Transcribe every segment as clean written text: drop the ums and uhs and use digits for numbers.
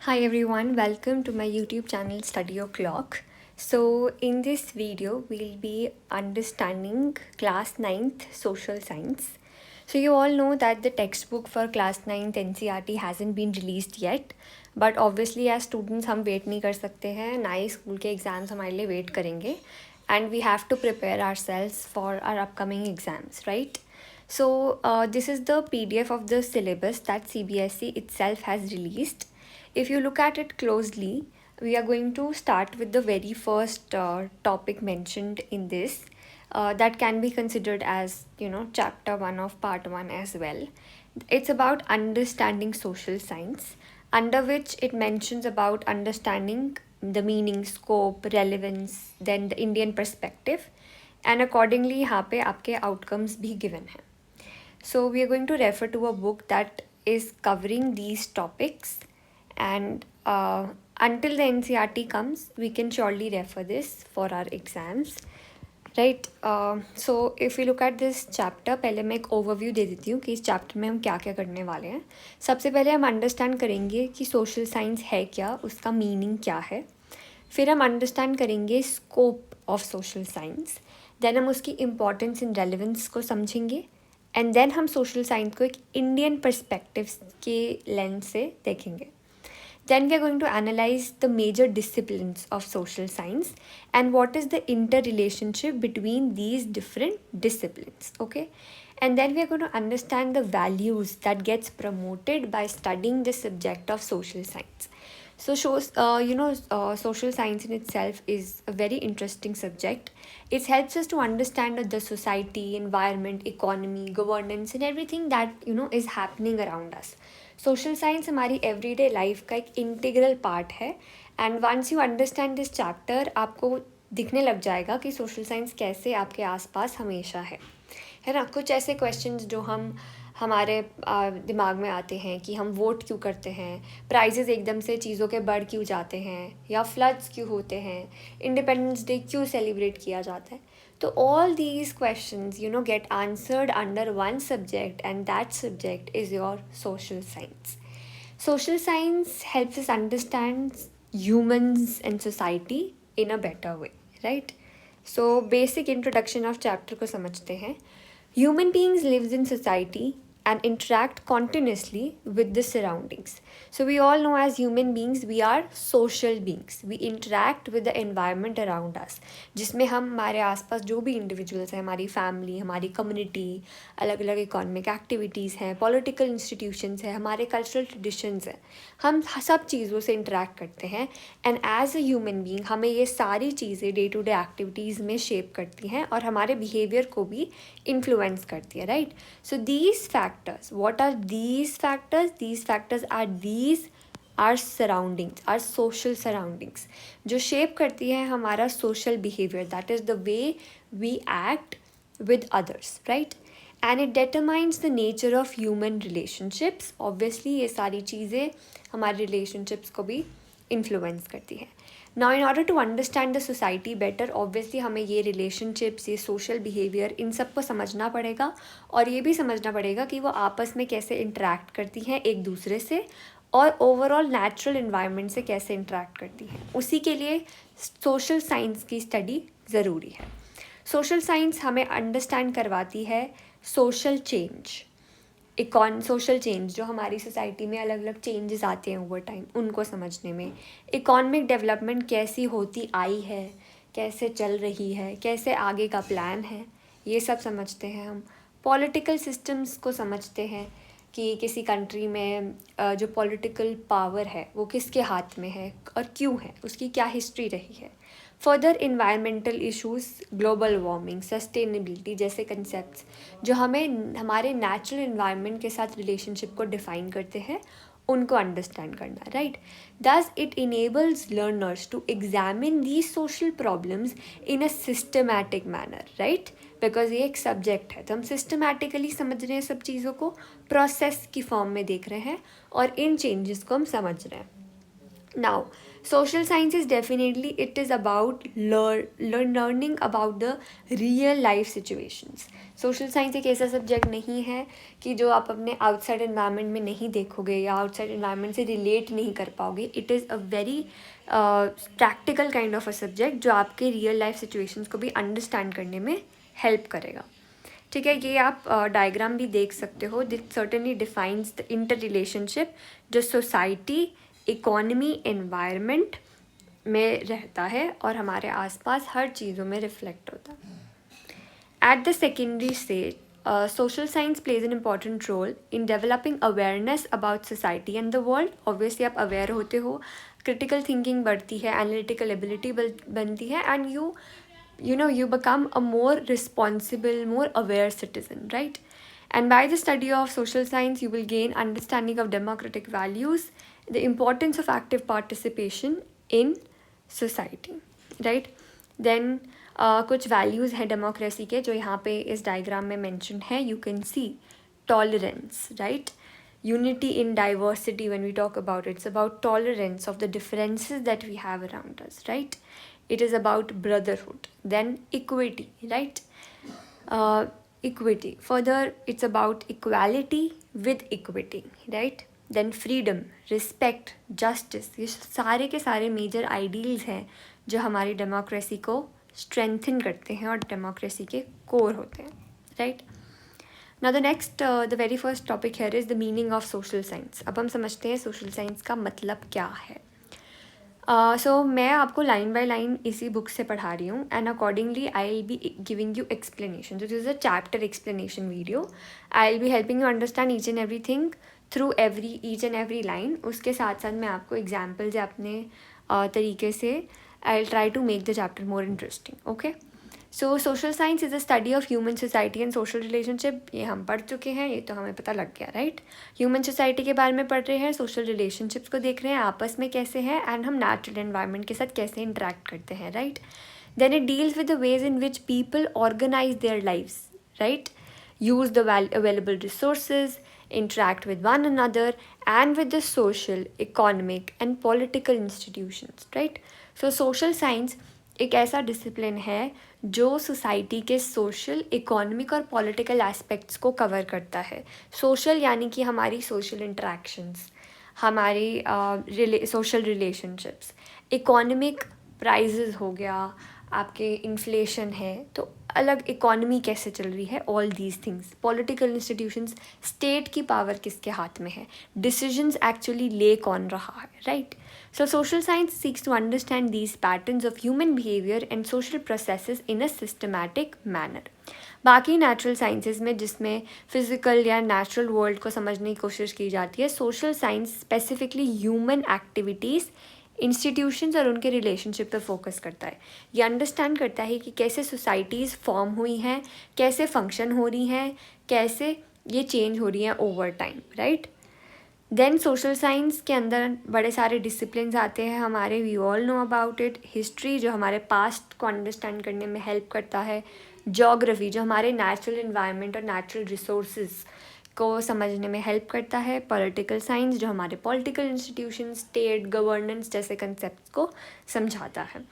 Hi everyone, welcome to my YouTube channel Study O'Clock. So, in this video, we'll be understanding class ninth social science. So, you all know that the textbook for class ninth NCERT hasn't been released yet, but obviously as students हम wait नहीं कर सकते हैं, ना ही school के exams हमारे लिए wait करेंगे and we have to prepare ourselves for our upcoming exams, right? So, this is the PDF of the syllabus that CBSE itself has released. If you look at it closely, we are going to start with the very first topic mentioned in this. That can be considered as, chapter 1 of part 1 as well. It's about understanding social science, under which it mentions about understanding the meaning, scope, relevance, then the Indian perspective, and accordingly यहाँ पे आपके outcomes भी given हैं. So we are going to refer to a book that is covering these topics, and until the NCERT comes, we can surely refer this for our exams, right? So if we look at this chapter, पहले मैं एक overview दे देती हूँ कि इस chapter में हम क्या क्या करने वाले हैं. सबसे पहले हम understand करेंगे कि social science है क्या, उसका meaning क्या है. फिर हम understand करेंगे scope of social science. Then हम उसकी importance and relevance को समझेंगे. एंड देन हम सोशल साइंस को एक इंडियन पर्सपेक्टिव के लेंस से देखेंगे. Then we are going to analyze the major disciplines of social science and what is the interrelationship between these different disciplines. Okay, and then we are going to understand the values that gets promoted by studying the subject of social science. So social science in itself is a very interesting subject. It helps us to understand the society, environment, economy, governance, and everything that is happening around us. Social science हमारी everyday life का एक integral part है. And once you understand this chapter, आपको दिखने लग जाएगा कि social science कैसे आपके आसपास हमेशा है ना. कुछ ऐसे क्वेश्चंस जो हमारे दिमाग में आते हैं कि हम वोट क्यों करते हैं, प्राइजेस एकदम से चीज़ों के बढ़ क्यों जाते हैं, या फ्लड्स क्यों होते हैं, इंडिपेंडेंस डे क्यों सेलिब्रेट किया जाता है. तो all these questions get answered under one subject, and that subject is your social science. Social science helps us understand humans and society in a better way, right? So basic introduction of chapter को समझते हैं. Human beings lives in society and interact continuously with the surroundings. So we all know as human beings we are social beings. We interact with the environment around us, जिसमें हम हमारे आसपास जो भी individuals हैं, हमारी फैमिली, हमारी community, अलग अलग इकोनॉमिक एक्टिविटीज़ हैं, पॉलिटिकल इंस्टीट्यूशंस हैं, हमारे कल्चरल ट्रेडिशंस हैं, हम सब चीज़ों से इंटरेक्ट करते हैं. And as a human being हमें ये सारी चीज़ें डे टू डे एक्टिविटीज़ में शेप करती हैं और हमारे बिहेवियर को भी इन्फ्लुएंस करती है, right? So these factors, what are these factors? These factors are our surroundings, our social surroundings, जो शेप करती है हमारा social behaviour. That is the way we act with others, right? And it determines the nature of human relationships. Obviously ये सारी चीज़ें हमारे relationships को भी influence करती हैं. Now in order to understand the society better, obviously हमें ये relationships, ये social behavior, इन सब को समझना पड़ेगा और ये भी समझना पड़ेगा कि वो आपस में कैसे interact करती हैं एक दूसरे से और overall natural environment से कैसे interact करती हैं. उसी के लिए social science की study ज़रूरी है. सोशल साइंस हमें अंडरस्टैंड करवाती है सोशल चेंज, सोशल चेंज जो हमारी सोसाइटी में अलग अलग चेंजेस आते हैं ओवर टाइम, उनको समझने में. इकोनॉमिक डेवलपमेंट कैसी होती आई है, कैसे चल रही है, कैसे आगे का प्लान है, ये सब समझते हैं हम. पॉलिटिकल सिस्टम्स को समझते हैं कि किसी कंट्री में जो पॉलिटिकल पावर है वो किसके हाथ में है और क्यों है, उसकी क्या हिस्ट्री रही है. Further environmental issues, global warming, sustainability जैसे कंसेप्ट्स जो हमें हमारे नेचुरल इन्वायरमेंट के साथ रिलेशनशिप को डिफ़ाइन करते हैं, उनको अंडरस्टैंड करना, right? Thus it enables learners to examine these social problems in a systematic manner, right? Because ये एक सब्जेक्ट है तो हम सिस्टमैटिकली समझ रहे हैं, सब चीज़ों को प्रोसेस की फॉर्म में देख रहे हैं और इन चेंजेस को हम समझ रहे हैं. Now, social science is definitely, it is about learning about the real life situations. Social science एक ऐसा सब्जेक्ट नहीं है कि जो आप अपने आउटसाइड एनवायरनमेंट में नहीं देखोगे या आउटसाइड एनवायरनमेंट से रिलेट नहीं कर पाओगे. It is a very practical kind of a subject जो आपके रियल लाइफ सिचुएशंस को भी अंडरस्टैंड करने में हेल्प करेगा. ठीक है, ये आप डायग्राम भी देख सकते हो. This certainly defines the inter relationship जो सोसाइटी, इकोनॉमी, एनवायरनमेंट में रहता है और हमारे आसपास हर चीज़ों में रिफ्लेक्ट होता है. At the secondary stage, social science plays an important role in developing awareness about society and the world. Obviously आप aware होते हो, critical thinking बढ़ती है, analytical ability बनती है, and you become a more responsible, more aware citizen, right? And by the study of social science, you will gain understanding of democratic values, the importance of active participation in society, right? Then कुछ values हैं democracy के जो यहाँ पे इस diagram में mention है. You can see tolerance, right? Unity in diversity. When we talk about it, it's about tolerance of the differences that we have around us, right? It is about brotherhood. Then equity, right? Equity. Further, it's about equality with equity, right? Then freedom, respect, justice. ये सारे के सारे major ideals हैं जो हमारी democracy को strengthen करते हैं और डेमोक्रेसी के कोर होते हैं, right? Now the next, the very first topic here is the meaning of social science. अब हम समझते हैं सोशल साइंस का मतलब क्या है. सो मैं आपको लाइन बाय लाइन इसी बुक से पढ़ा रही हूँ, and accordingly I will be giving you explanation. This is a chapter explanation video. I will be helping you understand each and every thing through each and every line. उसके साथ साथ मैं आपको एग्जाम्पल्स अपने तरीके से I'll try to make the chapter more interesting. Okay, so social science is a study of human society and social relationship. ये हम पढ़ चुके हैं, ये तो हमें पता लग गया, राइट? ह्यूमन सोसाइटी के बारे में पढ़ रहे हैं, सोशल रिलेशनशिप्स को देख रहे हैं आपस में कैसे हैं, एंड हम नेचुरल एनवायरनमेंट के साथ कैसे इंटरेक्ट करते हैं, right? Then it deals with the ways in which people organise their lives, right? Use the available resources, interact with one another and with the social, economic and political institutions, right? So social science एक ऐसा discipline है जो society के social, economic और political aspects को cover करता है. Social यानी कि हमारी सोशल इंटरेक्शंस, हमारी सोशल रिलेशनशिप्स. इकोनॉमिक, प्राइजेस हो गया, आपके इन्फ्लेशन है तो अलग इकोनॉमी कैसे चल रही है, all these things. Political institutions, state की पावर किसके हाथ में है, डिसीजंस एक्चुअली ले कौन रहा है, right? So social science seeks to understand these patterns of human behavior and social processes in a systematic manner. बाकी नेचुरल साइंसेज में जिसमें फिजिकल या नेचुरल वर्ल्ड को समझने की कोशिश की जाती है, social science specifically human activities, institutions और उनके रिलेशनशिप पे फोकस करता है. ये अंडरस्टैंड करता है कि कैसे सोसाइटीज़ फॉर्म हुई हैं, कैसे फंक्शन हो रही हैं, कैसे ये चेंज हो रही हैं over time, right? Then social science के अंदर बड़े सारे डिसिप्लिन्स आते हैं हमारे. We all know about it. History जो हमारे पास्ट को अंडरस्टैंड करने में हेल्प करता है. जोग्राफी जो हमारे नेचुरल इन्वायरमेंट और नेचुरल रिसोर्सेज को समझने में हेल्प करता है. पॉलिटिकल साइंस जो हमारे पॉलिटिकल इंस्टीट्यूशन, स्टेट, गवर्नेंस जैसे कंसेप्ट को समझाता है.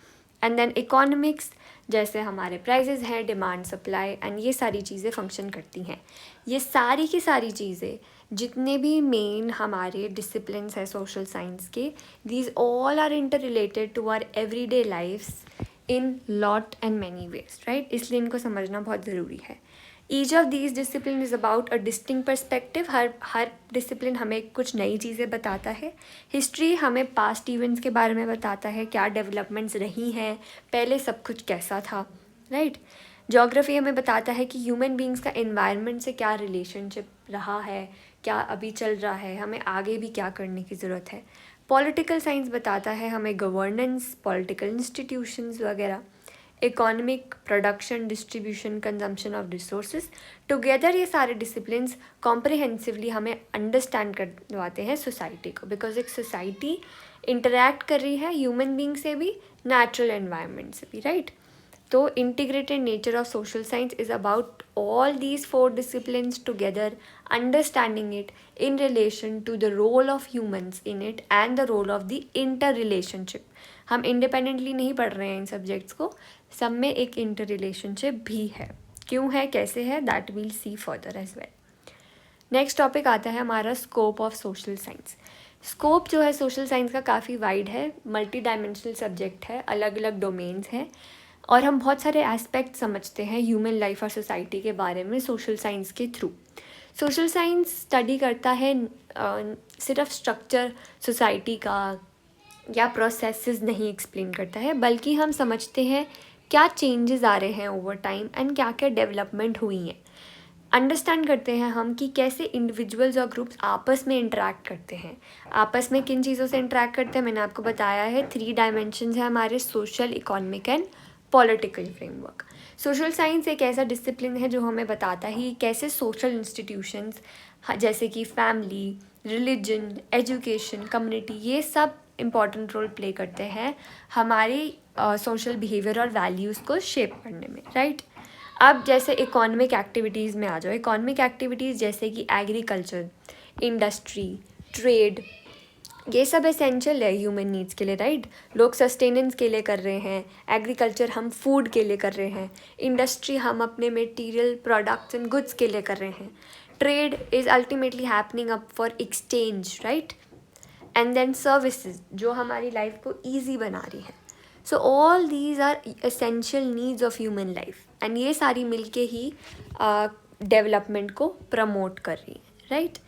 एंड देन इकोनॉमिक्स जैसे हमारे प्राइजेस हैं, डिमांड, सप्लाई, एंड ये सारी चीज़ें फंक्शन करती हैं. ये सारी की सारी चीज़ें जितने भी मेन हमारे डिसिप्लिन्स हैं सोशल साइंस के, these all are interrelated to our everyday lifes in lot and many ways, right? इसलिए इनको समझना बहुत ज़रूरी है. Each of these discipline is about a distinct perspective. हर डिसिप्लिन हमें कुछ नई चीज़ें बताता है. हिस्ट्री हमें पास्ट इवेंट्स के बारे में बताता है, क्या डेवलपमेंट्स रही हैं, पहले सब कुछ कैसा था, राइट? जोग्राफी हमें बताता है कि ह्यूमन बींग्स का एनवायरनमेंट से क्या रिलेशनशिप रहा है, क्या अभी चल रहा है, हमें आगे भी क्या करने की ज़रूरत है. पॉलिटिकल साइंस बताता है हमें गवर्नेंस, पॉलिटिकल इंस्टीट्यूशंस वगैरह. Economic, production, distribution, consumption of resources. Together ये सारे डिसिप्लिन्स कॉम्प्रिहेंसिवली हमें अंडरस्टैंड करवाते हैं सोसाइटी को, बिकॉज एक सोसाइटी इंटरैक्ट कर रही है ह्यूमन बींग से भी, नेचुरल एनवायरनमेंट से भी, राइट? तो integrated nature of social science is about all these four disciplines together, understanding it in relation to the role of humans in it and the role of the interrelationship. हम independently नहीं पढ़ रहे हैं इन subjects को, सब में एक interrelationship भी है. क्यों है, कैसे है, that we'll see further as well. Next topic आता है हमारा scope of social science. Scope जो है सोशल साइंस का काफ़ी वाइड है, मल्टी डायमेंशनल सब्जेक्ट है, अलग अलग डोमेन्स हैं और हम बहुत सारे एस्पेक्ट समझते हैं ह्यूमन लाइफ और सोसाइटी के बारे में सोशल साइंस के थ्रू. सोशल साइंस स्टडी करता है सिर्फ स्ट्रक्चर सोसाइटी का या प्रोसेसेस नहीं एक्सप्लेन करता है, बल्कि हम समझते हैं क्या चेंजेस आ रहे हैं ओवर टाइम एंड क्या क्या डेवलपमेंट हुई हैं. अंडरस्टैंड करते हैं हम कि कैसे इंडिविजुअल्स और ग्रुप्स आपस में इंटरेक्ट करते हैं. आपस में किन चीज़ों से इंटरेक्ट करते हैं मैंने आपको बताया है. 3 डायमेंशंस है हमारे, social, economic and political framework. Social science एक ऐसा डिसिप्लिन है जो हमें बताता है कैसे सोशल इंस्टीट्यूशंस जैसे कि फैमिली, रिलीजन, एजुकेशन, कम्युनिटी, ये सब इम्पॉर्टेंट रोल प्ले करते हैं हमारे सोशल बिहेवियर और वैल्यूज़ को शेप करने में, राइट. अब जैसे इकोनॉमिक एक्टिविटीज़ में आ जाओ. इकोनॉमिक एक्टिविटीज़ जैसे कि एग्रीकल्चर, इंडस्ट्री, ट्रेड, ये सब एसेंशियल है ह्यूमन नीड्स के लिए, राइट. लोग सस्टेनेंस के लिए कर रहे हैं, एग्रीकल्चर हम फूड के लिए कर रहे हैं, इंडस्ट्री हम अपने मटेरियल प्रोडक्ट्स एंड गुड्स के लिए कर रहे हैं, trade is ultimately happening up for exchange, right. And then services जो हमारी लाइफ को ईजी बना रही है. So all these are essential needs of human life and ये सारी मिलके ही डेवलपमेंट को प्रमोट कर रही है, राइट.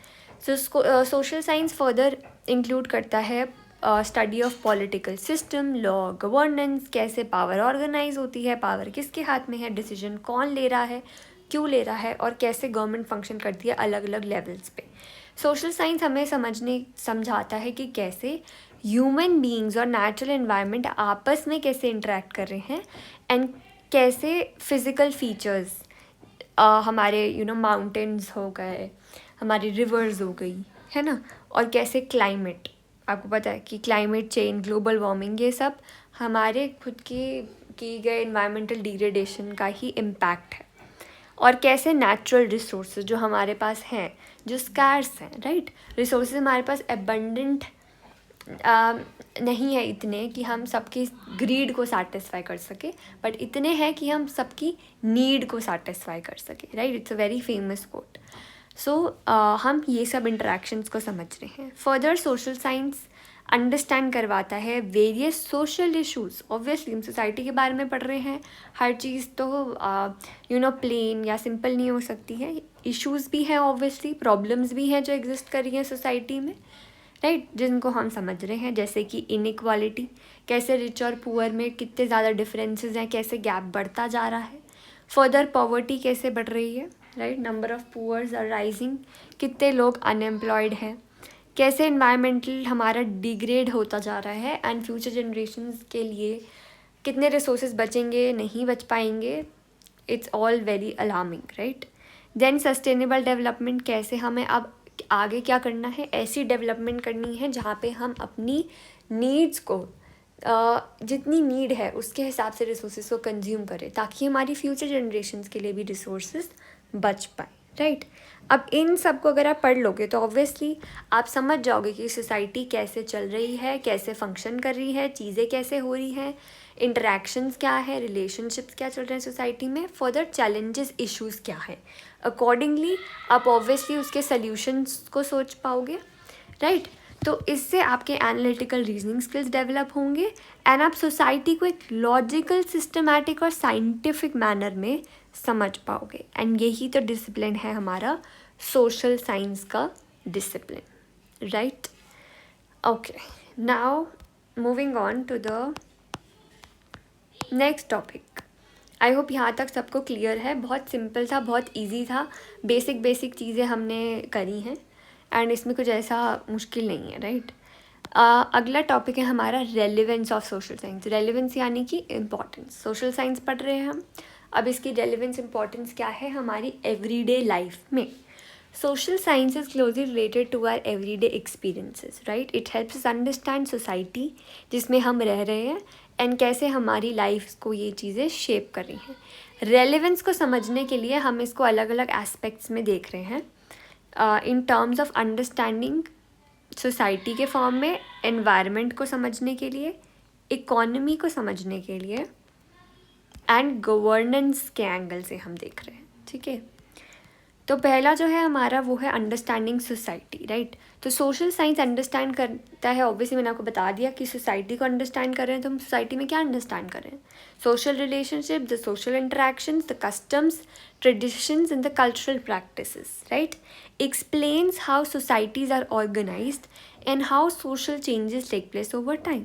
सो सोशल साइंस फर्दर इंक्लूड करता है study of political system, law, governance, कैसे पावर ऑर्गेनाइज होती है, पावर किसके हाथ में है, डिसीजन कौन ले रहा है, क्यों ले रहा है और कैसे गवर्नमेंट फंक्शन करती है अलग अलग लेवल्स पे. सोशल साइंस हमें समझाता है कि कैसे ह्यूमन बीइंग्स और नेचुरल एनवायरनमेंट आपस में कैसे इंटरेक्ट कर रहे हैं एंड कैसे फिज़िकल फीचर्स हमारे माउंटेन्स हो गए, हमारी रिवर्स हो गई, है ना, और कैसे क्लाइमेट, आपको पता है कि क्लाइमेट चेंज, ग्लोबल वार्मिंग, ये सब हमारे खुद की गए इन्वायरमेंटल डिग्रेडेशन का ही इम्पैक्ट है. और कैसे नेचुरल रिसोर्सेज जो हमारे पास हैं, जो स्कार्स हैं, राइट. रिसोर्सेज हमारे पास एबंडेंट नहीं है इतने कि हम सबकी ग्रीड को सैटिस्फाई कर सके, बट इतने हैं कि हम सबकी नीड को सैटिस्फाई कर सके, right. It's a very famous quote. So हम ये सब इंटरेक्शंस को समझ रहे हैं. फर्दर सोशल साइंस अंडरस्टैंड करवाता है वेरियस सोशल इश्यूज़. ऑब्वियसली हम सोसाइटी के बारे में पढ़ रहे हैं, हर चीज़ तो प्लेन या सिंपल नहीं हो सकती है. इश्यूज़ भी हैं, ऑब्वियसली प्रॉब्लम्स भी हैं जो एग्जिस्ट कर रही हैं सोसाइटी में, राइट, जिनको हम समझ रहे हैं. जैसे कि इनइक्वालिटी, कैसे रिच और पुअर में कितने ज़्यादा डिफरेंसेस हैं, कैसे गैप बढ़ता जा रहा है. फर्दर पॉवर्टी कैसे बढ़ रही है, right, number of poors are rising, कितने लोग अनएम्प्लॉयड हैं, कैसे इन्वायरमेंटल हमारा डिग्रेड होता जा रहा है एंड फ्यूचर जनरेशन्स के लिए कितने रिसोर्सेज बचेंगे, नहीं बच पाएंगे. It's all very alarming, right. Then sustainable development, कैसे हमें अब आगे क्या करना है, ऐसी डेवलपमेंट करनी है जहाँ पे हम अपनी नीड्स को जितनी नीड है उसके हिसाब से रिसोर्सेज को कंज्यूम करें ताकि हमारी फ्यूचर जनरेशन्स के लिए भी रिसोर्सेज बच पाए, राइट. अब इन सब को अगर आप पढ़ लोगे तो ऑब्वियसली आप समझ जाओगे कि सोसाइटी कैसे चल रही है, कैसे फंक्शन कर रही है, चीज़ें कैसे हो रही हैं, इंटरेक्शंस क्या है, रिलेशनशिप्स क्या चल रहे हैं सोसाइटी में, फर्दर चैलेंजेस, इश्यूज़ क्या है. अकॉर्डिंगली आप ऑब्वियसली उसके सल्यूशंस को सोच पाओगे, राइट. तो इससे आपके एनालिटिकल रीजनिंग स्किल्स डेवलप होंगे एंड आप सोसाइटी को एक लॉजिकल, सिस्टमैटिक और साइंटिफिक मैनर में समझ पाओगे. एंड यही तो डिसिप्लिन है हमारा सोशल साइंस का discipline, right. Okay, now moving on to the next topic. I hope यहाँ तक सबको क्लियर है. बहुत सिंपल था, बहुत इजी था, बेसिक चीज़ें हमने करी हैं एंड इसमें कुछ ऐसा मुश्किल नहीं है, राइट. अगला टॉपिक है हमारा relevance of social science. Relevance यानी कि इम्पॉर्टेंस. सोशल साइंस पढ़ रहे हैं हम, अब इसकी रेलिवेंस इम्पॉर्टेंस क्या है हमारी एवरीडे लाइफ में. Social science is closely related to our everyday experiences, right? It helps us understand society जिसमें हम रह रहे हैं एंड कैसे हमारी लाइफ को ये चीज़ें शेप कर रही हैं. रेलेवेंस को समझने के लिए हम इसको अलग अलग एस्पेक्ट्स में देख रहे हैं in terms of understanding society के फॉर्म में, एनवायरनमेंट को समझने के लिए, इकोनॉमी को समझने के लिए एंड गवर्नेंस के एंगल से हम देख रहे हैं. ठीक है, तो पहला जो है हमारा वो है अंडरस्टैंडिंग सोसाइटी, राइट. तो सोशल साइंस अंडरस्टैंड करता है, ऑब्वियसली मैंने आपको बता दिया कि सोसाइटी को अंडरस्टैंड कर रहे हैं, तो हम सोसाइटी में क्या अंडरस्टैंड कर रहे हैं? Social relationship, the social interactions, the customs, traditions and the cultural practices, right. Explains how societies are organised and how social changes take place over time.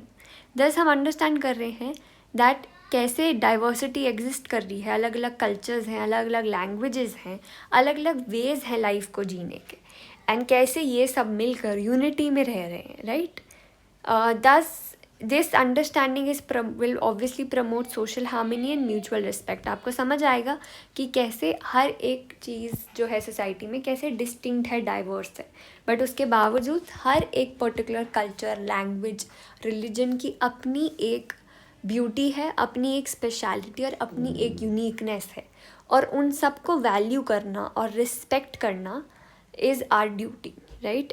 Thus हम अंडरस्टैंड कर रहे हैं दैट कैसे डाइवर्सिटी एग्जिस्ट कर रही है, अलग अलग कल्चर्स हैं, अलग अलग लैंग्वेजेस हैं, अलग अलग वेज हैं लाइफ को जीने के, एंड कैसे ये सब मिलकर यूनिटी में रह रहे हैं, राइट. दस this understanding is will obviously promote social harmony and mutual respect. आपको समझ आएगा कि कैसे हर एक चीज़ जो है सोसाइटी में कैसे डिस्टिंक्ट है, डाइवर्स है, बट उसके बावजूद हर एक पर्टिकुलर कल्चर, लैंग्वेज, रिलीजन की अपनी एक ब्यूटी है, अपनी एक स्पेशलिटी और अपनी एक यूनिकनेस है, और उन सबको वैल्यू करना और रिस्पेक्ट करना is our duty, right.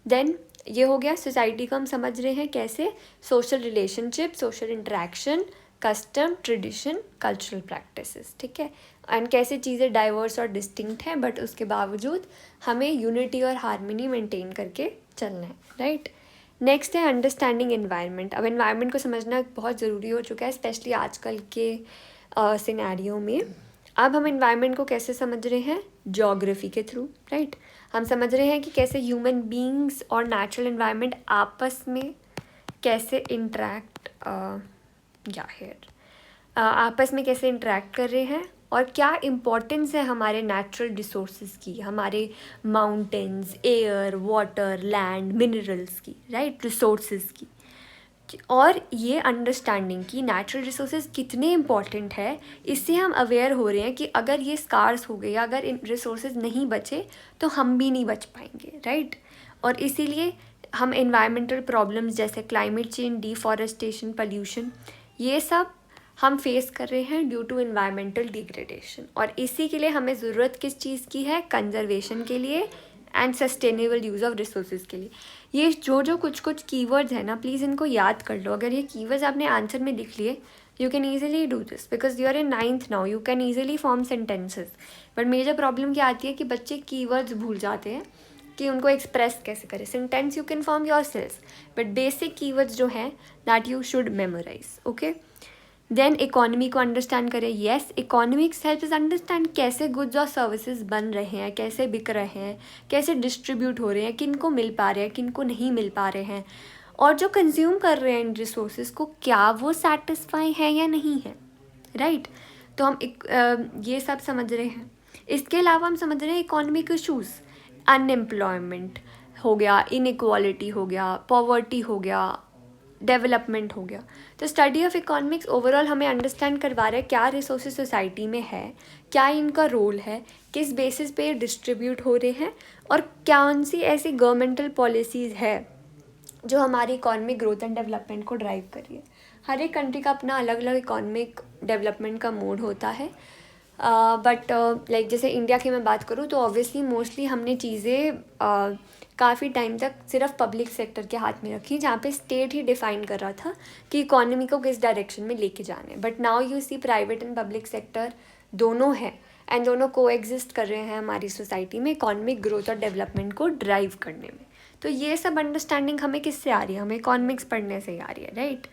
Then ये हो गया सोसाइटी को हम समझ रहे हैं कैसे social relationship, social interaction, custom, tradition, cultural practices. ठीक है, एंड कैसे चीज़ें डाइवर्स और डिस्टिंक्ट हैं, बट उसके बावजूद हमें यूनिटी और हार्मनी मेंटेन करके चलना है, राइट. नेक्स्ट है अंडरस्टैंडिंग एनवायरनमेंट. अब एनवायरनमेंट को समझना बहुत ज़रूरी हो चुका है, स्पेशली आजकल के सिनेरियो में. अब हम एनवायरनमेंट को कैसे समझ रहे हैं? ज्योग्राफी के थ्रू, राइट. हम समझ रहे हैं कि कैसे ह्यूमन बीइंग्स और नेचुरल एनवायरनमेंट आपस में कैसे इंटरेक्ट आपस में कैसे इंटरेक्ट कर रहे हैं, और क्या इम्पोर्टेंस है हमारे नेचुरल रिसोर्सेज की, हमारे mountains, air, water, land, minerals की, राइट, रिसोर्सेज की. और ये अंडरस्टैंडिंग कि नेचुरल रिसोर्सेज कितने इम्पॉर्टेंट है, इससे हम अवेयर हो रहे हैं कि अगर ये स्कार्स हो गए या अगर इन रिसोर्सेज नहीं बचे तो हम भी नहीं बच पाएंगे, राइट. और इसीलिए हम एनवायरमेंटल प्रॉब्लम्स जैसे क्लाइमेट चेंज, डिफॉरेस्टेशन, पोल्यूशन, ये सब हम फेस कर रहे हैं ड्यू टू एनवायरमेंटल डिग्रेडेशन. और इसी के लिए हमें ज़रूरत किस चीज़ की है? कंजर्वेशन के लिए and sustainable use of resources के लिए. ये जो कुछ कीवर्ड्स हैं ना, प्लीज़ इनको याद कर लो. अगर ये कीवर्ड्स आपने आंसर में लिख लिए, you can easily do this because you are in 9th now, you can easily form sentences. But major problem क्या आती है कि बच्चे कीवर्ड्स भूल जाते हैं कि उनको एक्सप्रेस कैसे करें. Sentence you can form yourself, but basic keywords जो हैं that you should memorise. Okay, then economy को अंडरस्टैंड करें. Yes, economics help us understand कैसे गुड्स और सर्विसेज बन रहे हैं, कैसे बिक रहे हैं, कैसे डिस्ट्रीब्यूट हो रहे हैं, किन को मिल पा रहे हैं, किन को नहीं मिल पा रहे हैं, और जो कंज्यूम कर रहे हैं इन रिसोर्सेज को क्या वो सेटिस्फाई है या नहीं है, राइट. तो हम ये सब समझ रहे हैं. इसके अलावा हम समझ रहे हैं इकोनॉमिक इशूज़, अनएम्प्लॉयमेंट हो गया, इनइक्वालिटी हो गया, पॉवर्टी हो गया, डेवलपमेंट हो गया. तो स्टडी ऑफ इकोनॉमिक्स ओवरऑल हमें अंडरस्टैंड करवा रहा है क्या रिसोर्सेज सोसाइटी में है, क्या इनका रोल है, किस बेसिस पे ये डिस्ट्रीब्यूट हो रहे हैं, और कौन सी ऐसी गवर्नमेंटल पॉलिसीज़ है जो हमारी इकोनॉमिक ग्रोथ एंड डेवलपमेंट को ड्राइव कर रही है. हर एक कंट्री का अपना अलग अलग इकोनॉमिक डेवलपमेंट का मोड होता है. बट लाइक जैसे इंडिया की मैं बात करूँ तो ऑब्वियसली मोस्टली हमने चीज़ें काफ़ी टाइम तक सिर्फ पब्लिक सेक्टर के हाथ में रखी, जहाँ पे स्टेट ही डिफ़ाइन कर रहा था कि इकोनॉमी को किस डायरेक्शन में लेके जाना है. But now you see private and public sector दोनों हैं, एंड दोनों को एग्जिस्ट कर रहे हैं हमारी सोसाइटी में इकोनॉमिक ग्रोथ और डेवलपमेंट को ड्राइव करने में. तो ये सब अंडरस्टैंडिंग हमें किससे आ रही है? हमें इकोनॉमिक्स पढ़ने से ही आ रही है, राइट.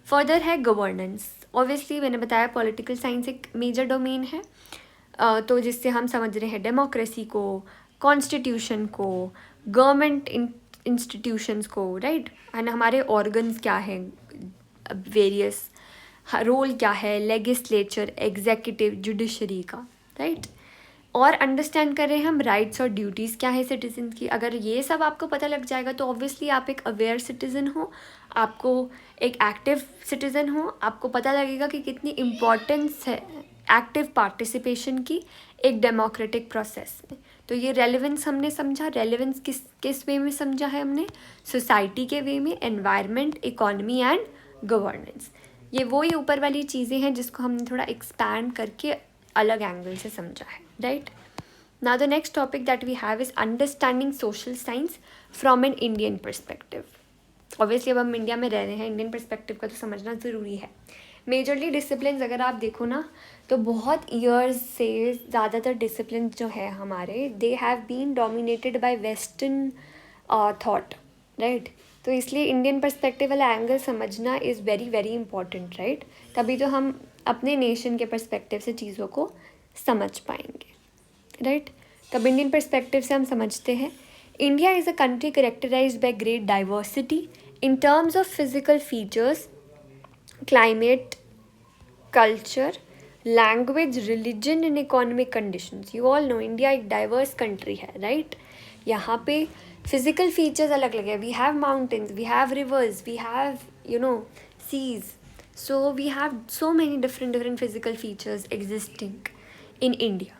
फर्दर है गवर्नेंस. ऑब्वियसली मैंने बताया पॉलिटिकल साइंस एक मेजर डोमेन है, तो जिससे हम समझ रहे हैं डेमोक्रेसी को, कॉन्स्टिट्यूशन को, गवर्नमेंट इंस्टीट्यूशंस को, राइट. एंड हमारे ऑर्गन्स क्या हैं, वेरियस रोल क्या है लेगिस्लेचर, एग्जीक्यूटिव, जुडिशरी का, राइट. और अंडरस्टैंड कर रहे हैं हम राइट्स और ड्यूटीज़ क्या है सिटीजन की. अगर ये सब आपको पता लग जाएगा तो ऑब्वियसली आप एक अवेयर सिटीज़न हो, आपको एक एक्टिव सिटीज़न हो, आपको पता लगेगा कि कितनी इम्पोर्टेंस है एक्टिव पार्टिसिपेशन की एक डेमोक्रेटिक प्रोसेस में. तो ये रेलेवेंस हमने समझा। रेलेवेंस किस वे में समझा है हमने? सोसाइटी के वे में, एनवायरनमेंट, इकोनॉमी एंड गवर्नेंस। ये वो ही ऊपर वाली चीज़ें हैं जिसको हमने थोड़ा एक्सपैंड करके अलग एंगल से समझा है, right. Now the next topic that we have is understanding social science from an Indian perspective. Obviously अब हम इंडिया में रह रहे हैं, इंडियन परस्पेक्टिव का तो समझना ज़रूरी है। मेजरली डिसिप्लिन अगर आप देखो ना, तो बहुत ईयर्स से ज़्यादातर डिसिप्लिन जो है हमारे, they have been dominated by western thought, right. तो इसलिए इंडियन पर्सपेक्टिव वाला एंगल समझना is very very important, right. तभी तो हम अपने नेशन के पर्सपेक्टिव से चीज़ों को समझ पाएंगे, राइट। तब इंडियन पर्सपेक्टिव से हम समझते हैं, India is a country characterised by great diversity in terms of physical features, climate, culture, language, religion and economic conditions. You all know India एक diverse country है, right? यहाँ पे physical features अलग अलग है. We have mountains, we have rivers, we have seas. So we have so many different physical features existing in India.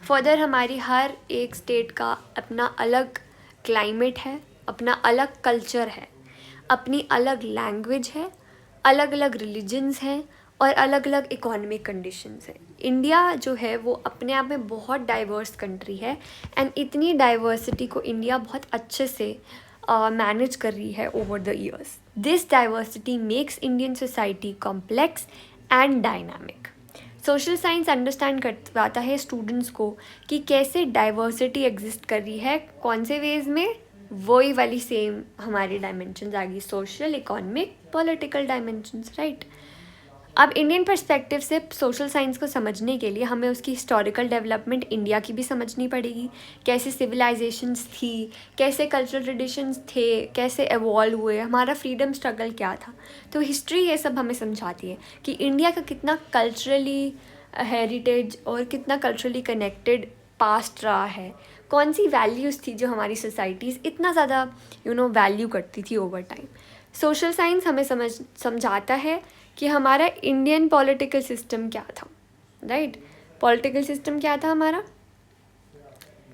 Further हमारी हर एक state का अपना अलग climate है, अपना अलग culture है, अपनी अलग लैंग्वेज है, अलग अलग रिलीजन्स हैं और अलग अलग इकोनॉमिक कंडीशंस हैं। इंडिया जो है वो अपने आप में बहुत डाइवर्स कंट्री है एंड इतनी डाइवर्सिटी को इंडिया बहुत अच्छे से मैनेज कर रही है over the years. This diversity makes Indian society complex and dynamic. Social science understand करवाता है स्टूडेंट्स को कि कैसे डाइवर्सिटी एग्जिस्ट कर रही है, कौन से वेज में, वही वाली सेम हमारी डायमेंशंस आ गई, social, economic, political dimensions, right. अब इंडियन पर्सपेक्टिव से सोशल साइंस को समझने के लिए हमें उसकी हिस्टोरिकल डेवलपमेंट इंडिया की भी समझनी पड़ेगी, कैसे सिविलाइजेशंस थी, कैसे कल्चरल ट्रेडिशंस थे, कैसे एवॉल्व हुए, हमारा फ्रीडम स्ट्रगल क्या था। तो हिस्ट्री ये सब हमें समझाती है कि इंडिया का कितना कल्चरली हेरिटेज और कितना कल्चरली कनेक्टेड पास्ट रहा है, कौन सी वैल्यूज़ थी जो हमारी सोसाइटीज़ इतना ज़्यादा वैल्यू करती थी ओवर टाइम। सोशल साइंस हमें समझाता है कि हमारा इंडियन पॉलिटिकल सिस्टम क्या था, राइट। पॉलिटिकल सिस्टम क्या था हमारा,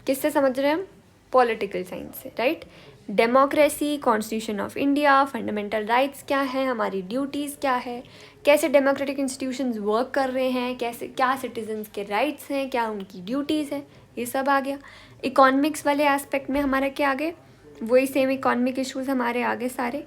किससे समझ रहे हैं हम? पॉलिटिकल साइंस से, right. Democracy, constitution of India, fundamental rights क्या है, हमारी ड्यूटीज़ क्या है, कैसे डेमोक्रेटिक इंस्टीट्यूशंस वर्क कर रहे हैं, कैसे क्या सिटीजन्स के राइट्स हैं, क्या उनकी ड्यूटीज़ हैं, ये सब आ गया। इकोनॉमिक्स वाले एस्पेक्ट में हमारा क्या आ गए, वही सेम इकोनॉमिक इश्यूज़ हमारे आगे सारे।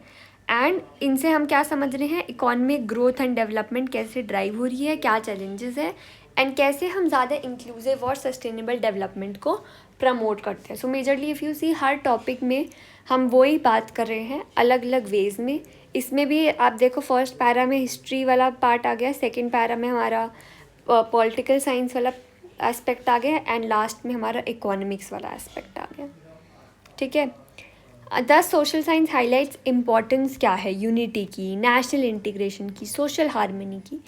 एंड इनसे हम क्या समझ रहे हैं, इकोनॉमिक ग्रोथ एंड डेवलपमेंट कैसे ड्राइव हो रही है, क्या चैलेंजेस है, एंड कैसे हम ज़्यादा इंक्लूसिव और सस्टेनेबल डेवलपमेंट को प्रमोट करते हैं। So majorly if you see हर टॉपिक में हम वही बात कर रहे हैं अलग अलग वेज में। इसमें भी आप देखो फर्स्ट पैरा में हिस्ट्री वाला पार्ट आ गया, सेकेंड पैरा में हमारा पॉलिटिकल साइंस वाला एस्पेक्ट आ गया एंड लास्ट में हमारा इकोनॉमिक्स वाला एस्पेक्ट आ गया, ठीक है। The social science highlights importance क्या है यूनिटी की, नेशनल इंटीग्रेशन की, सोशल हार्मनी की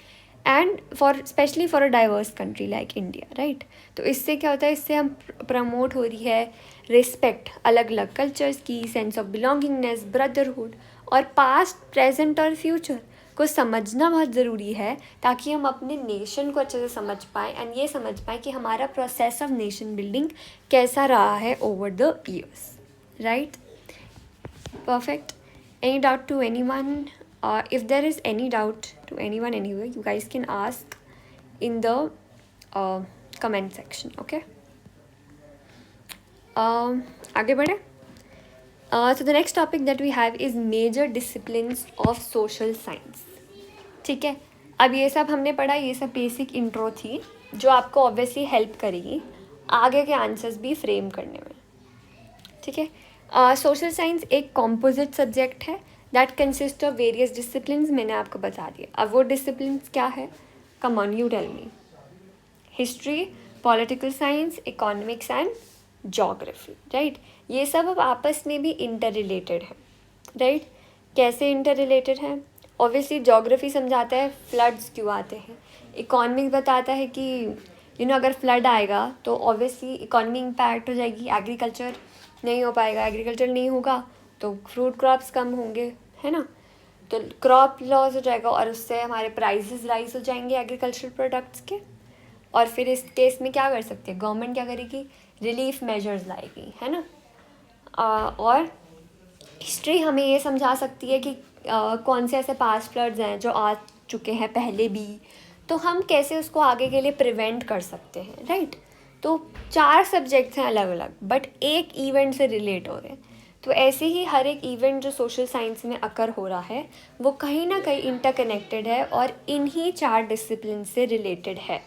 and for specially for a diverse country like India, right. तो इससे क्या होता है, इससे हम प्रमोट हो रही है रिस्पेक्ट अलग अलग कल्चर्स की, सेंस ऑफ बिलोंगिंगनेस, ब्रदरहुड और पास्ट, प्रेजेंट और फ्यूचर को समझना बहुत ज़रूरी है ताकि हम अपने नेशन को अच्छे से समझ पाएँ एंड ये समझ पाएँ कि हमारा प्रोसेस ऑफ नेशन बिल्डिंग कैसा रहा है over the years, right. Perfect. Any doubt to anyone? If there is any doubt to anyone anywhere, you guys can ask in the comment section, okay? आगे बढ़े. So the next topic that we have is major disciplines of social science. ठीक है, अब ये सब हमने पढ़ा, ये सब बेसिक इंट्रो थी जो आपको ऑब्वियसली हेल्प करेगी आगे के आंसर्स भी फ्रेम करने में, ठीक है। सोशल साइंस एक कॉम्पोजिट सब्जेक्ट है that consist of various disciplines, मैंने आपको बता दिया। अब वो डिसिप्लिन्स क्या है, come on you tell me. History, political science, economics and geography, right. ये सब अब आपस में भी इंटर रिलेटेड है, राइट। कैसे इंटर रिलेटेड है? ऑब्वियसली ज्योग्राफी समझाता है फ्लड्स क्यों आते हैं, इकोनॉमिक्स बताता है कि अगर फ्लड आएगा तो ऑब्वियसली इकोनॉमी इम्पैक्ट हो जाएगी, एग्रीकल्चर नहीं हो पाएगा, एग्रीकल्चर नहीं होगा तो फ्रूट क्रॉप्स कम होंगे, है ना, तो क्रॉप लॉस हो जाएगा और उससे हमारे प्राइसेस राइज हो जाएंगे एग्रीकल्चरल प्रोडक्ट्स के। और फिर इस केस में क्या कर सकते हैं, गवर्नमेंट क्या करेगी, रिलीफ मेजर्स लाएगी, है ना। और हिस्ट्री हमें ये समझा सकती है कि कौन से ऐसे पास्ट फ्लड्स हैं जो आ चुके हैं पहले भी, तो हम कैसे उसको आगे के लिए प्रिवेंट कर सकते हैं, राइट। तो 4 सब्जेक्ट्स हैं अलग अलग, बट एक इवेंट से रिलेट हो रहे हैं। तो ऐसे ही हर एक इवेंट जो सोशल साइंस में अकर हो रहा है वो कहीं ना कहीं इंटरकनेक्टेड है और इन्हीं 4 डिसिप्लिन से रिलेटेड है।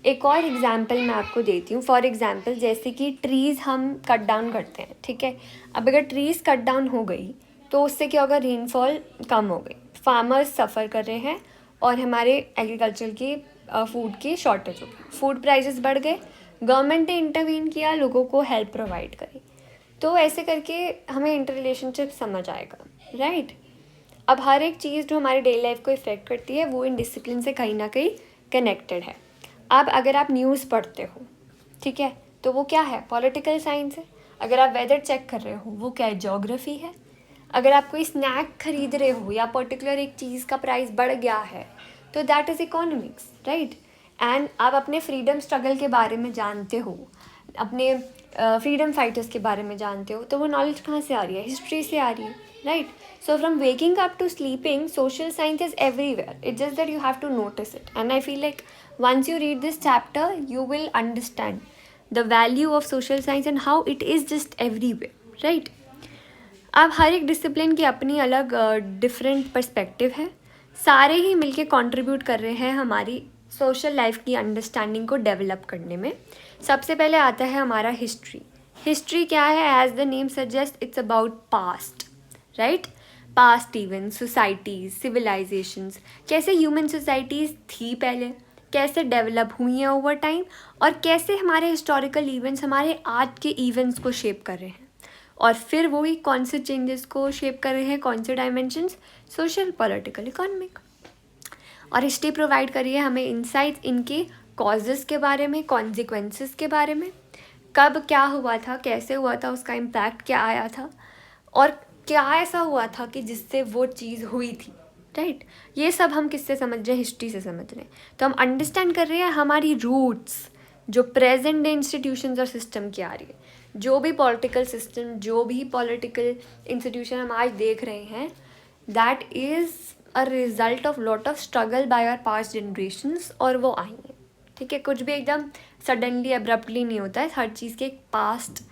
एक और एग्जांपल मैं आपको देती हूँ। फॉर एग्जांपल जैसे कि ट्रीज़ हम कट डाउन करते हैं, ठीक है। अब अगर ट्रीज़ कट डाउन हो गई तो उससे क्या होगा, रेनफॉल कम हो गई, फार्मर्स सफ़र कर रहे हैं और हमारे एग्रीकल्चर की फूड की शॉर्टेज हो गई, फूड प्राइसेस बढ़ गए, गवर्नमेंट ने इंटरवीन किया, लोगों को हेल्प प्रोवाइड करी। तो ऐसे करके हमें इंटर रिलेशनशिप समझ आएगा, राइट। अब हर एक चीज़ जो हमारी डेली लाइफ को इफ़ेक्ट करती है वो इन डिसिप्लिन से कहीं ना कहीं कनेक्टेड है। अब अगर आप न्यूज़ पढ़ते हो, ठीक है, तो वो क्या है, पॉलिटिकल साइंस है। अगर आप वेदर चेक कर रहे हो वो क्या है, ज्योग्राफी है। अगर आप कोई स्नैक खरीद रहे हो या पर्टिकुलर एक चीज़ का प्राइस बढ़ गया है तो that is economics, right. And आप अपने फ्रीडम स्ट्रगल के बारे में जानते हो, अपने फ्रीडम फाइटर्स के बारे में जानते हो, तो वो नॉलेज कहाँ से आ रही है, हिस्ट्री से आ रही है, right. So from waking up to sleeping, social science is everywhere. It's just that you have to notice it. And I feel like once you read this chapter, you will understand the value of social science and how it is just everywhere, right? अब हर एक discipline की अपनी अलग different perspective है, सारे ही मिलके contribute कर रहे हैं हमारी सोशल लाइफ की अंडरस्टैंडिंग को डेवलप करने में। सबसे पहले आता है हमारा हिस्ट्री। हिस्ट्री क्या है, as the name suggest, it's about past, right. Past events, societies, civilisations, कैसे ह्यूमन सोसाइटीज़ थी पहले, कैसे डेवलप हुई हैं ओवर टाइम, और कैसे हमारे हिस्टोरिकल इवेंट्स हमारे आज के इवेंट्स को शेप कर रहे हैं, और फिर वही कौन से चेंजेस को शेप कर रहे हैं, कौन से डायमेंशंस, सोशल, पॉलिटिकल, इकोनॉमिक। और हिस्ट्री प्रोवाइड करिए हमें इंसाइट्स इनके कॉजेज़ के बारे में, कॉन्सिक्वेंसेस के बारे में, कब क्या हुआ था, कैसे हुआ था, उसका इम्पैक्ट क्या आया था, और क्या ऐसा हुआ था कि जिससे वो चीज़ हुई थी, राइट। ये सब हम किससे समझ रहे हैं, हिस्ट्री से समझ रहे हैं। तो हम अंडरस्टैंड कर रहे हैं हमारी रूट्स जो प्रेजेंट डे इंस्टीट्यूशंस और सिस्टम की आ रही है। जो भी पॉलिटिकल सिस्टम, जो भी पॉलिटिकल इंस्टीट्यूशन हम आज देख रहे हैं, that is a result of lot of struggle by our past generations, और वो आई हैं, ठीक है। कुछ भी एकदम सडनली अब्रप्टली नहीं होता है, हर चीज़ के एक पास्ट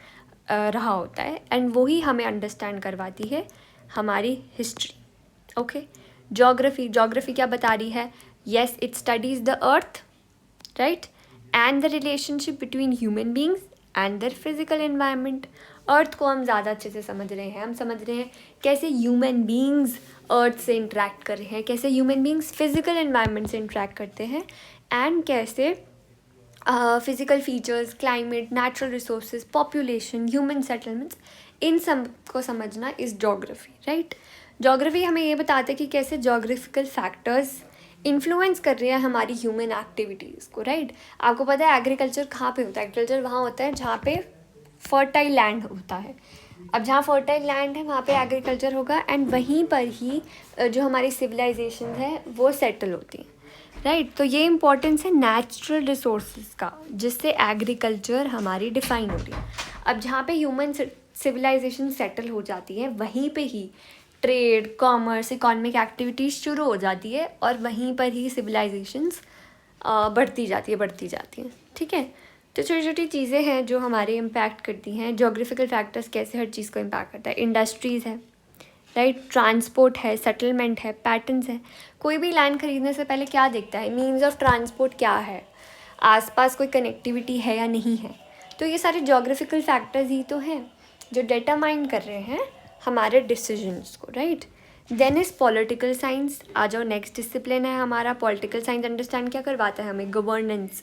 रहा होता है, एंड वही हमें अंडरस्टैंड करवाती है हमारी हिस्ट्री, ओके। ज्योग्राफी क्या बता रही है, yes, it studies the earth, right, and the relationship between human beings and their physical environment. Earth को हम ज़्यादा अच्छे से समझ रहे हैं, हम समझ रहे हैं कैसे ह्यूमन बींग्स अर्थ से इंटरेक्ट कर रहे हैं, कैसे ह्यूमन बींग्स फिजिकल एनवायरनमेंट से इंटरेक्ट करते हैं, एंड कैसे physical features, climate, natural resources, population, human settlements, इन सब को समझना इज़ ज्योग्राफी, राइट। ज्योग्राफी हमें ये बताता है कि कैसे ज्योग्राफिकल फैक्टर्स इन्फ्लुएंस कर रहे हैं हमारी ह्यूमन एक्टिविटीज़ को, राइट। आपको पता है एग्रीकल्चर कहाँ पे होता है, एग्रीकल्चर वहाँ होता है जहाँ पे फर्टाइल लैंड होता है। अब जहाँ फर्टाइल लैंड है वहाँ पे एग्रीकल्चर होगा, एंड वहीं पर ही जो हमारी सिविलाइजेशन है वो सेटल होती हैं, राइट। तो ये इम्पोर्टेंस है नेचुरल रिसोर्सेज का, जिससे एग्रीकल्चर हमारी डिफाइन हो रही है। अब जहाँ पे ह्यूमन सिविलाइजेशन सेटल हो जाती है वहीं पे ही ट्रेड, कॉमर्स, इकोनॉमिक एक्टिविटीज़ शुरू हो जाती है, और वहीं पर ही सिविलाइजेशंस बढ़ती जाती है, ठीक है। तो छोटी छोटी चीज़ें हैं जो हमारे इम्पैक्ट करती हैं। जोग्राफिकल फैक्टर्स कैसे हर चीज़ को इम्पैक्ट करता है, इंडस्ट्रीज़ है, राइट, ट्रांसपोर्ट है, सेटलमेंट है, पैटर्न्स है। कोई भी लैंड खरीदने से पहले क्या देखता है, मीन्स ऑफ ट्रांसपोर्ट क्या है, आसपास कोई कनेक्टिविटी है या नहीं है। तो ये सारे जोग्राफिकल फैक्टर्स ही तो हैं जो डिटरमाइन कर रहे हैं हमारे डिसीजंस को, right. Then is political science. आ जाओ, नेक्स्ट डिसिप्लिन है हमारा पॉलिटिकल साइंस। अंडरस्टैंड क्या करवाता है हमें, governance,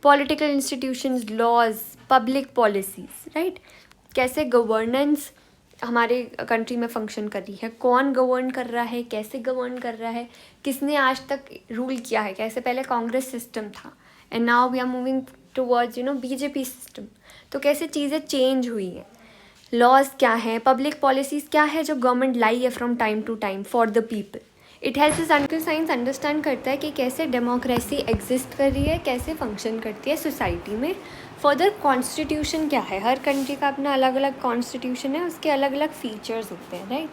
political institutions, laws, public policies, right. कैसे गवर्नेंस हमारे कंट्री में फंक्शन कर रही है, कौन गवर्न कर रहा है, कैसे गवर्न कर रहा है, किसने आज तक रूल किया है। कैसे पहले कांग्रेस सिस्टम था and now we are moving towards BJP system. तो कैसे चीज़ें चेंज हुई हैं। लॉज क्या हैं, पब्लिक पॉलिसीज़ क्या है जो गवर्नमेंट लाई है from time to time for the people. It helps political science understand करता है कि कैसे डेमोक्रेसी एग्जिस्ट कर रही है, कैसे फंक्शन करती है सोसाइटी में फर्दर कॉन्स्टिट्यूशन क्या है, हर कंट्री का अपना अलग अलग कॉन्स्टिट्यूशन है, उसके अलग अलग फीचर्स होते हैं, राइट।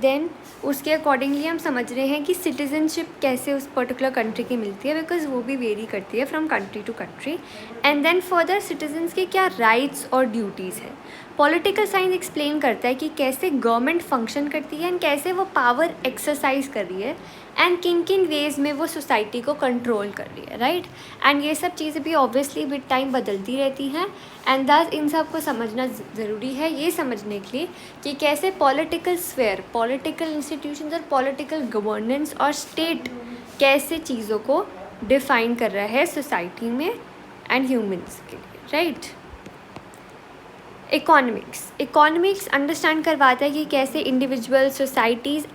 देन उसके अकॉर्डिंगली हम समझ रहे हैं कि सिटीज़नशिप कैसे उस पर्टिकुलर कंट्री की मिलती है, बिकॉज वो भी वेरी करती है from country to country. And then further citizens के क्या राइट्स और ड्यूटीज़ है। पॉलिटिकल साइंस एक्सप्लेन करता है कि कैसे गवर्नमेंट फंक्शन करती है एंड कैसे वो पावर एक्सरसाइज कर रही है एंड किन किन वेज़ में वो सोसाइटी को कंट्रोल कर रही है, राइट। एंड ये सब चीज़ें भी ऑब्वियसली विद टाइम बदलती रहती हैं एंड दस इन सब को समझना ज़रूरी है, ये समझने के लिए कि कैसे पॉलिटिकल स्फेयर, पॉलिटिकल इंस्टीट्यूशंस और पॉलिटिकल गवर्नेंस और स्टेट कैसे चीज़ों को डिफ़ाइन कर रहा है सोसाइटी में एंड ह्यूमंस के लिए, राइट। इकोनॉमिक्स अंडरस्टैंड करवाता है कि कैसे individual societies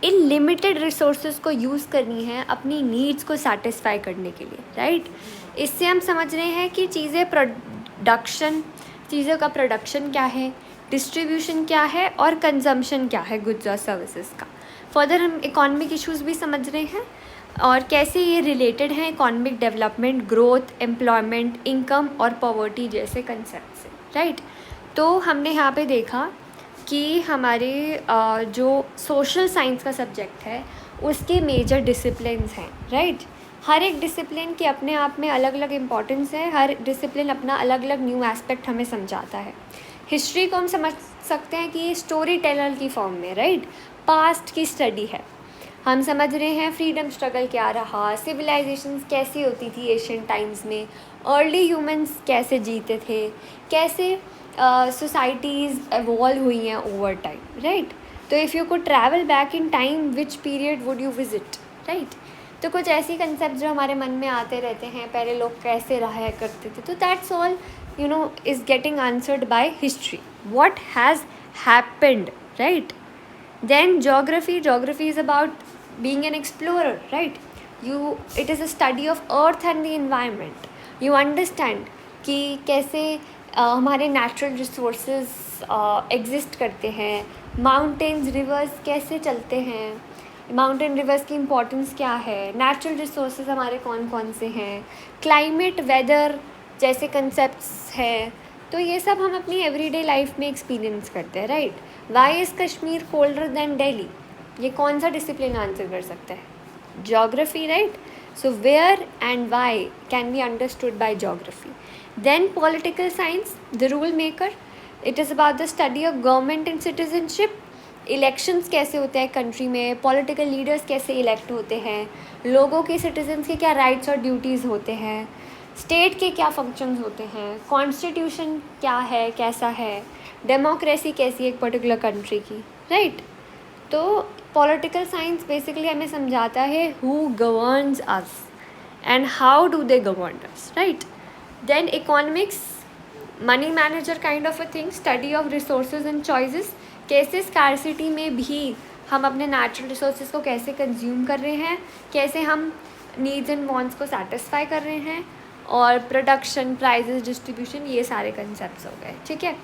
in limited resources को यूज़ करनी है अपनी नीड्स को सेटिस्फाई करने के लिए, राइट। इससे हम समझ रहे हैं कि चीज़ों का प्रोडक्शन क्या है, डिस्ट्रीब्यूशन क्या है और कंजम्पशन क्या है गुड्स और सर्विसेज का। फर्दर हम इकोनॉमिक इश्यूज भी समझ रहे हैं और कैसे ये रिलेटेड हैं economic development, growth, employment, income और पॉवर्टी जैसे कंसेप्ट से, राइट। तो हमने यहाँ पे देखा कि हमारे जो सोशल साइंस का सब्जेक्ट है उसके मेजर डिसिप्लिन्स हैं, राइट। हर एक डिसिप्लिन के अपने आप में अलग अलग इम्पॉर्टेंस है, हर डिसिप्लिन अपना अलग अलग न्यू एस्पेक्ट हमें समझाता है। हिस्ट्री को हम समझ सकते हैं कि ये स्टोरी टेलर की फॉर्म में, राइट, पास्ट की स्टडी है। हम समझ रहे हैं फ्रीडम स्ट्रगल क्या रहा, सिविलाइजेशंस कैसी होती थी एशियन टाइम्स में, अर्ली ह्यूमंस कैसे जीते थे, कैसे सोसाइटीज़ एवॉल्व हुई हैं ओवर टाइम, राइट। तो if you could travel back in time which period would you visit, right. तो कुछ ऐसी कंसेप्ट जो हमारे मन में आते रहते हैं, पहले लोग कैसे रहा करते थे, तो that's all is getting answered by history, what has happened, right. Then geography is about being an explorer, right. It is a study of earth and the environment. You understand कि कैसे हमारे नेचुरल रिसोर्सेज एग्जिस्ट करते हैं, mountains, reverse कैसे चलते हैं, mountain reverse की importance क्या है, नेचुरल रिसोर्सेज हमारे कौन कौन से हैं, क्लाइमेट, वेदर जैसे कंसेप्ट्स हैं। तो ये सब हम अपनी एवरीडे लाइफ में एक्सपीरियंस करते हैं, right. Why is Kashmir colder than Delhi, ये कौन सा डिसिप्लिन आंसर कर सकता है? Geography, right. So where and why can be understood by geography. Then political science, the rule maker, it is about the study of government and citizenship. Elections कैसे होते हैं country में, पॉलिटिकल लीडर्स कैसे elect होते हैं, लोगों के, citizens के क्या राइट्स और ड्यूटीज़ होते हैं, स्टेट के क्या फंक्शंस होते हैं, कॉन्स्टिट्यूशन क्या है, कैसा है, डेमोक्रेसी कैसी है एक पर्टिकुलर कंट्री की, राइट। तो पॉलिटिकल साइंस बेसिकली हमें समझाता है who governs us and how do they govern us, right. Then economics, money manager kind of a thing, study of resources and choices, कैसे scarcity में भी हम अपने natural resources को कैसे consume कर रहे हैं, कैसे हम needs and wants को satisfy कर रहे हैं, और production, prices, distribution, ये सारे concepts हो गए, ठीक है।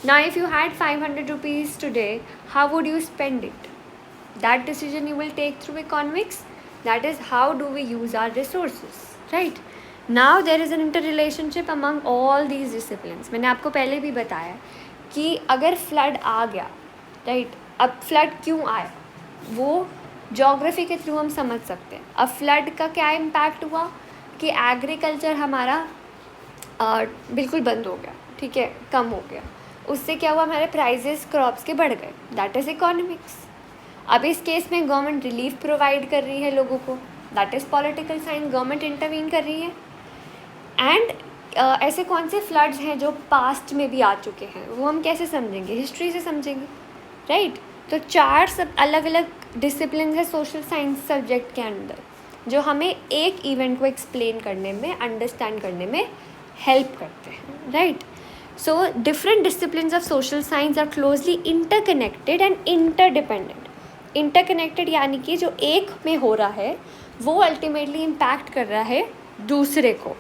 Now if you had 500 rupees today, how would you spend it? That decision you will take through economics. That is how do we use our resources, right? Now there is an inter relationship among all these disciplines. मैंने आपको पहले भी बताया कि अगर flood आ गया, right, अब flood क्यों आया वो जोग्राफी के थ्रू हम समझ सकते हैं। अब फ्लड का क्या इम्पैक्ट हुआ कि एग्रीकल्चर हमारा बिल्कुल बंद हो गया, ठीक है, कम हो गया। उससे क्या हुआ, हमारे प्राइजेस क्रॉप्स के बढ़ गए, दैट इज़ इकोनॉमिक्स। अब इस केस में गवर्नमेंट रिलीफ प्रोवाइड कर रही है लोगों को, that is political science, government intervene कर रही है। एंड ऐसे कौन से फ्लड्स हैं जो पास्ट में भी आ चुके हैं, वो हम कैसे समझेंगे? हिस्ट्री से समझेंगे, राइट। तो 4 सब अलग अलग डिसिप्लिन है सोशल साइंस सब्जेक्ट के अंदर जो हमें एक इवेंट को एक्सप्लेन करने में, अंडरस्टैंड करने में हेल्प करते हैं, right. So different disciplines of social science are closely interconnected and interdependent. Interconnected यानी कि जो एक में हो रहा है वो अल्टीमेटली इम्पैक्ट कर रहा है दूसरे को।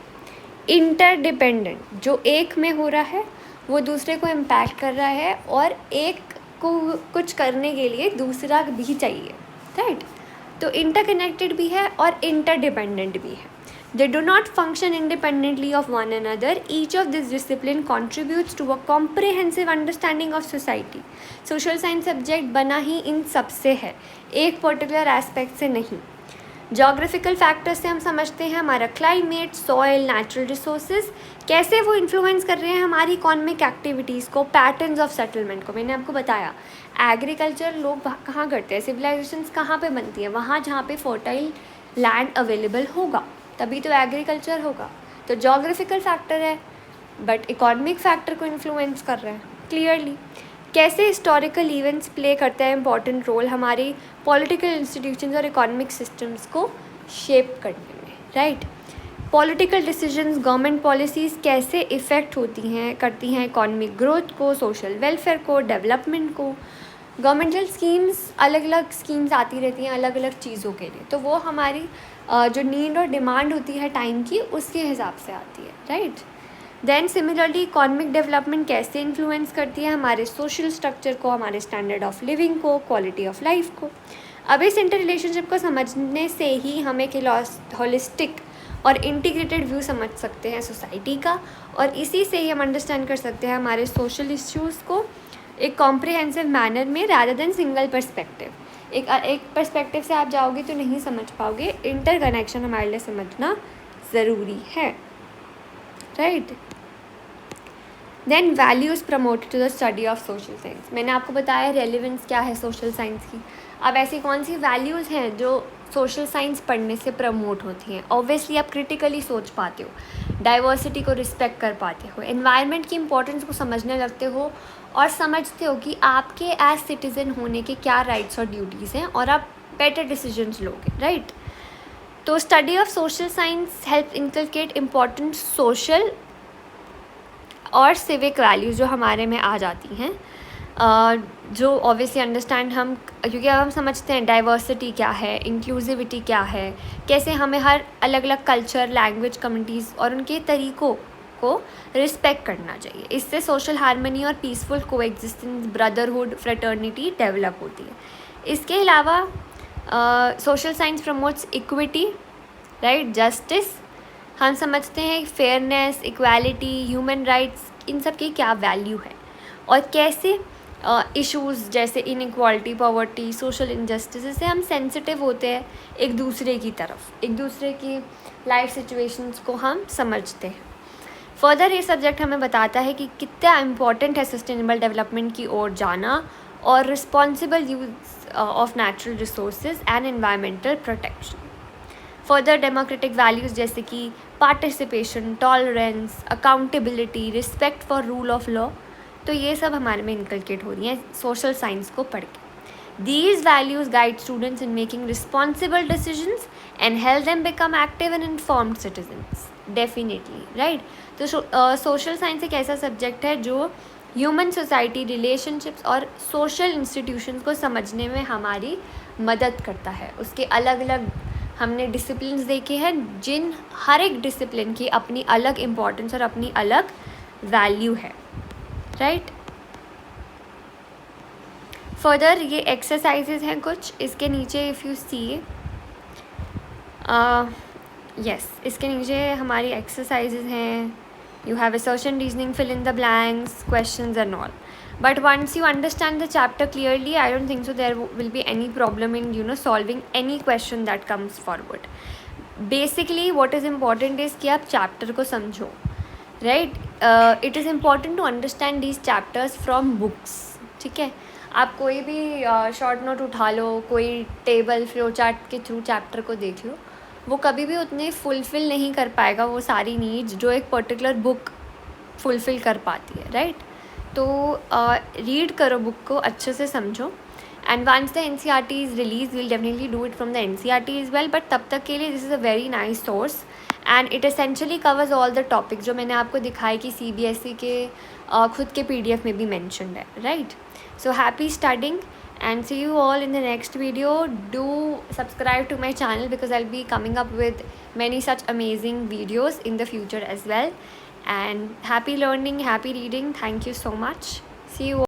इंटरडिपेंडेंट, जो एक में हो रहा है वो दूसरे को इम्पैक्ट कर रहा है और एक को कुछ करने के लिए दूसरा भी चाहिए, राइट। तो इंटरकनेक्टेड भी है और इंटरडिपेंडेंट भी है। They do not function independently of one another. Each of these discipline contributes to a comprehensive understanding of society. Social science subject बना ही इन सब से है, एक पर्टिकुलर एस्पेक्ट से नहीं. जोग्राफिकल फैक्टर्स से हम समझते हैं हमारा क्लाइमेट, सॉइल, नेचुरल रिसोर्सेज कैसे वो इन्फ्लुएंस कर रहे हैं हमारी इकोनॉमिक एक्टिविटीज़ को, पैटर्न्स ऑफ सेटलमेंट को. मैंने आपको बताया एग्रीकल्चर लोग कहाँ करते हैं, सिविलाइजेशंस कहाँ पे बनती है, वहाँ जहाँ पे फर्टाइल लैंड अवेलेबल होगा तभी तो एग्रीकल्चर होगा. तो जोग्राफिकल फैक्टर है बट इकोनॉमिक फैक्टर को इन्फ्लुएंस कर रहे हैं क्लियरली. कैसे हिस्टोरिकल इवेंट्स प्ले करते हैं इंपॉर्टेंट रोल हमारी पॉलिटिकल इंस्टीट्यूशंस और इकोनॉमिक सिस्टम्स को शेप करने में, right. Political decisions, government policies कैसे इफ़ेक्ट होती हैं, करती हैं इकोनॉमिक ग्रोथ को, सोशल वेलफेयर को, डेवलपमेंट को. गवर्नमेंटल स्कीम्स, अलग अलग स्कीम्स आती रहती हैं अलग अलग चीज़ों के लिए, तो वो हमारी जो नीड और डिमांड होती है टाइम की उसके हिसाब से आती है, right. Then similarly economic development कैसे इन्फ्लुएंस करती है हमारे सोशल स्ट्रक्चर को, हमारे स्टैंडर्ड ऑफ लिविंग को, क्वालिटी ऑफ लाइफ को. अब इस इंटर रिलेशनशिप को समझने से ही हम एक होलिस्टिक और इंटीग्रेटेड व्यू समझ सकते हैं सोसाइटी का, और इसी से ही हम अंडरस्टैंड कर सकते हैं हमारे सोशल इश्यूज़ को एक कॉम्प्रिहेंसिव मैनर में रादर देन सिंगल पर्सपेक्टिव. एक पर्सपेक्टिव से आप जाओगे तो नहीं समझ पाओगे, इंटरकनेक्शन हमारे लिए समझना ज़रूरी है, right. Then values promoted to the study of social science. मैंने आपको बताया रेलिवेंस क्या है सोशल साइंस की. अब ऐसी कौन सी वैल्यूज़ हैं जो सोशल साइंस पढ़ने से प्रमोट होती हैं. ऑब्वियसली आप क्रिटिकली सोच पाते हो, डाइवर्सिटी को रिस्पेक्ट कर पाते हो, एनवायरनमेंट की इंपॉर्टेंस को समझने लगते हो और समझते हो कि आपके एज सिटीज़न होने के क्या राइट्स और ड्यूटीज़ हैं और आप बेटर डिसीजंस लोगे, राइट. तो study of social science help inculcate important social और सिविक वैल्यूज़ जो हमारे में आ जाती हैं, जो ऑब्वियसली अंडरस्टैंड हम, क्योंकि अब हम समझते हैं डाइवर्सिटी क्या है, इंक्लूसिविटी क्या है, कैसे हमें हर अलग अलग कल्चर, लैंग्वेज, कम्युनिटीज़ और उनके तरीक़ों को रिस्पेक्ट करना चाहिए. इससे सोशल हार्मनी और peaceful coexistence, brotherhood, fraternity develop होती है. इसके अलावा social science promotes equity, right, justice. हम समझते हैं फेयरनेस, इक्वालिटी, ह्यूमन राइट्स, इन सब की क्या वैल्यू है और कैसे इश्यूज़ जैसे इनइक्वालिटी, पॉवर्टी, सोशल इनजस्टिस से हम सेंसिटिव होते हैं एक दूसरे की तरफ, एक दूसरे की लाइफ सिचुएशंस को हम समझते हैं. फर्दर ये सब्जेक्ट हमें बताता है कि कितना इम्पॉर्टेंट है सस्टेनेबल डेवलपमेंट की ओर जाना और responsible use of natural resources and environmental protection. Further democratic values जैसे कि participation, tolerance, accountability, respect for rule of law, तो ये सब हमारे में इनकलकेट हो रही हैं सोशल साइंस को पढ़ के. These values guide students in making responsible decisions and help them become active and informed citizens. Definitely, right? तो सोशल साइंस एक ऐसा सब्जेक्ट है जो ह्यूमन सोसाइटी, रिलेशनशिप्स और सोशल इंस्टीट्यूशंस को समझने में हमारी मदद करता है. उसके अलग अलग हमने डिसिप्लिन्स देखे हैं, जिन हर एक डिसिप्लिन की अपनी अलग इम्पॉर्टेंस और अपनी अलग वैल्यू है, राइट. फर्दर ये एक्सरसाइजेज हैं कुछ इसके नीचे, इफ़ यू सी यस, इसके नीचे हमारी एक्सरसाइजेज हैं. You have research and reasoning, fill in the blanks, questions and all. But once you understand the chapter clearly, I don't think so there will be any problem in solving any question that comes forward. Basically what is important is कि आप chapter को समझो, right? It is important to understand these chapters from books, ठीक है. आप कोई भी short note उठा लो, कोई टेबल फ्लो चार्ट के थ्रू चैप्टर को देख लो, वो कभी भी उतने फुलफ़िल नहीं कर पाएगा वो सारी नीड्स जो एक पर्टिकुलर बुक फुलफ़िल कर पाती है, राइट. तो रीड करो बुक को, अच्छे से समझो, and once the NCERT is release will definitely do it from the NCERT is well. But तब तक के लिए this is a very nice source and it essentially covers all the topic जो मैंने आपको दिखाई कि CBSE के खुद के PDF में भी मैंशनड है, right. So happy studying and see you all in the next video. Do subscribe to my channel because I'll be coming up with many such amazing videos in the future as well. And happy learning, happy reading. Thank you so much. See you all.